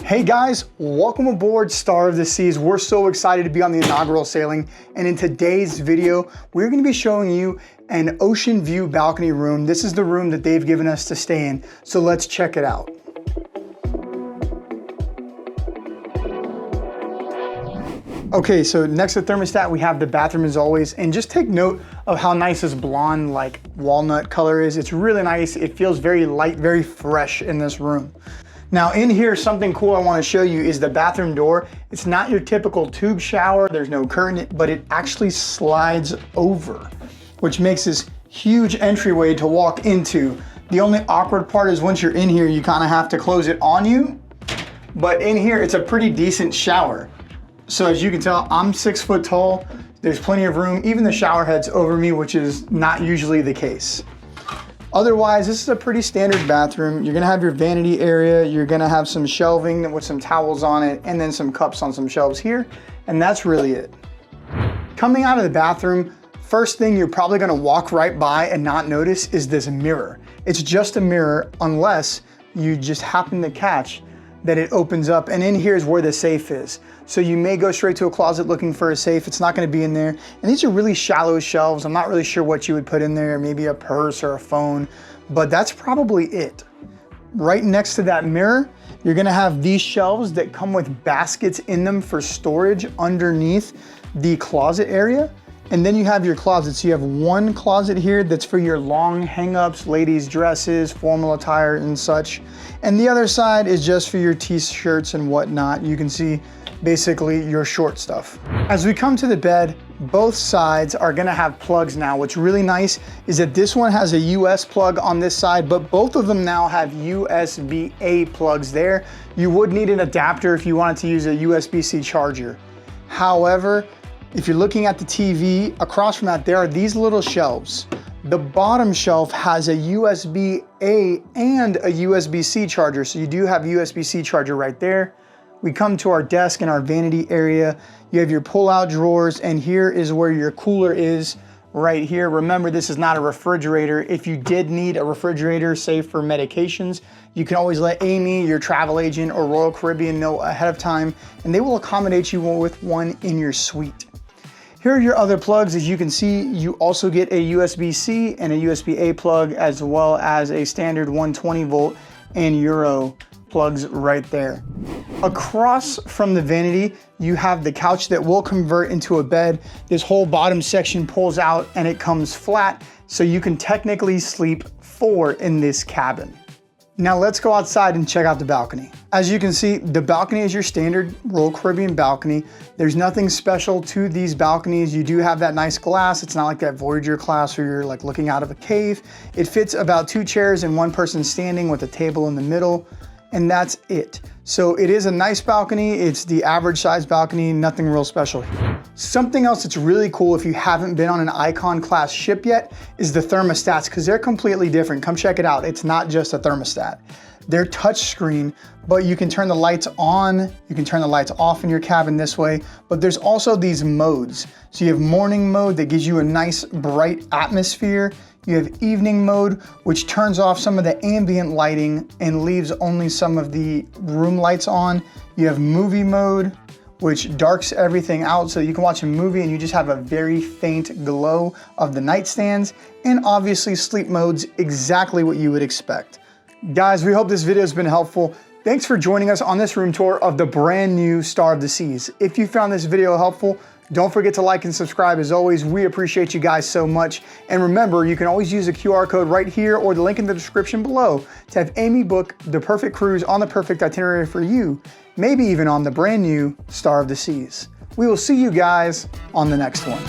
Hey guys, welcome aboard Star of the Seas. We're so excited to be on the inaugural sailing, and in today's video, we're gonna be showing you an Oceanview balcony room. This is the room that they've given us to stay in, so let's check it out. Okay, so next to the thermostat, we have the bathroom as always, and just take note of how nice this blonde, like walnut color is. It's really nice. It feels very light, very fresh in this room. Now in here, something cool I want to show you is the bathroom door. It's not your typical tube shower. There's no curtain, but it actually slides over, which makes this huge entryway to walk into. The only awkward part is once you're in here, you kind of have to close it on you. But in here, it's a pretty decent shower. So as you can tell, I'm 6 foot tall. There's plenty of room. Even the shower head's over me, which is not usually the case. Otherwise, this is a pretty standard bathroom. You're gonna have your vanity area. You're gonna have some shelving with some towels on it, and then some cups on some shelves here. And that's really it. Coming out of the bathroom, first thing you're probably gonna walk right by and not notice is this mirror. It's just a mirror unless you just happen to catch that it opens up, and in here is where the safe is. So you may go straight to a closet looking for a safe. It's not gonna be in there. And these are really shallow shelves. I'm not really sure what you would put in there, maybe a purse or a phone, but that's probably it. Right next to that mirror, you're gonna have these shelves that come with baskets in them for storage underneath the closet area. And then you have your closets. So you have one closet here that's for your long hang-ups, ladies' dresses, formal attire and such. And the other side is just for your t-shirts and whatnot. You can see basically your short stuff. As we come to the bed, both sides are gonna have plugs now. What's really nice is that this one has a US plug on this side, but both of them now have USB-A plugs there. You would need an adapter if you wanted to use a USB-C charger. However, if you're looking at the TV, across from that, there are these little shelves. The bottom shelf has a USB-A and a USB-C charger, so you do have a USB-C charger right there. We come to our desk and our vanity area. You have your pull-out drawers, and here is where your cooler is right here. Remember, this is not a refrigerator. If you did need a refrigerator, say for medications, you can always let Amy, your travel agent, or Royal Caribbean know ahead of time, and they will accommodate you with one in your suite. Here are your other plugs. As you can see, you also get a USB-C and a USB-A plug, as well as a standard 120 volt and Euro plugs right there. Across from the vanity, you have the couch that will convert into a bed. This whole bottom section pulls out and it comes flat, so you can technically sleep 4 in this cabin. Now let's go outside and check out the balcony. As you can see, the balcony is your standard Royal Caribbean balcony. There's nothing special to these balconies. You do have that nice glass. It's not like that Voyager class where you're like looking out of a cave. It fits about 2 chairs and 1 person standing with a table in the middle, and that's it. So it is a nice balcony. It's the average size balcony, nothing real special here. Something else that's really cool if you haven't been on an Icon class ship yet is the thermostats, because they're completely different. Come check it out. It's not just a thermostat. They're touchscreen, but you can turn the lights on, you can turn the lights off in your cabin this way, but there's also these modes. So you have morning mode that gives you a nice bright atmosphere. You have evening mode, which turns off some of the ambient lighting and leaves only some of the room lights on. You have movie mode, which darks everything out so you can watch a movie and you just have a very faint glow of the nightstands. And obviously sleep mode's exactly what you would expect. Guys, we hope this video has been helpful. Thanks for joining us on this room tour of the brand new Star of the Seas. If you found this video helpful, don't forget to like and subscribe. As always, we appreciate you guys so much. And remember, you can always use a QR code right here or the link in the description below to have Amy book the perfect cruise on the perfect itinerary for you, maybe even on the brand new Star of the Seas. We will see you guys on the next one.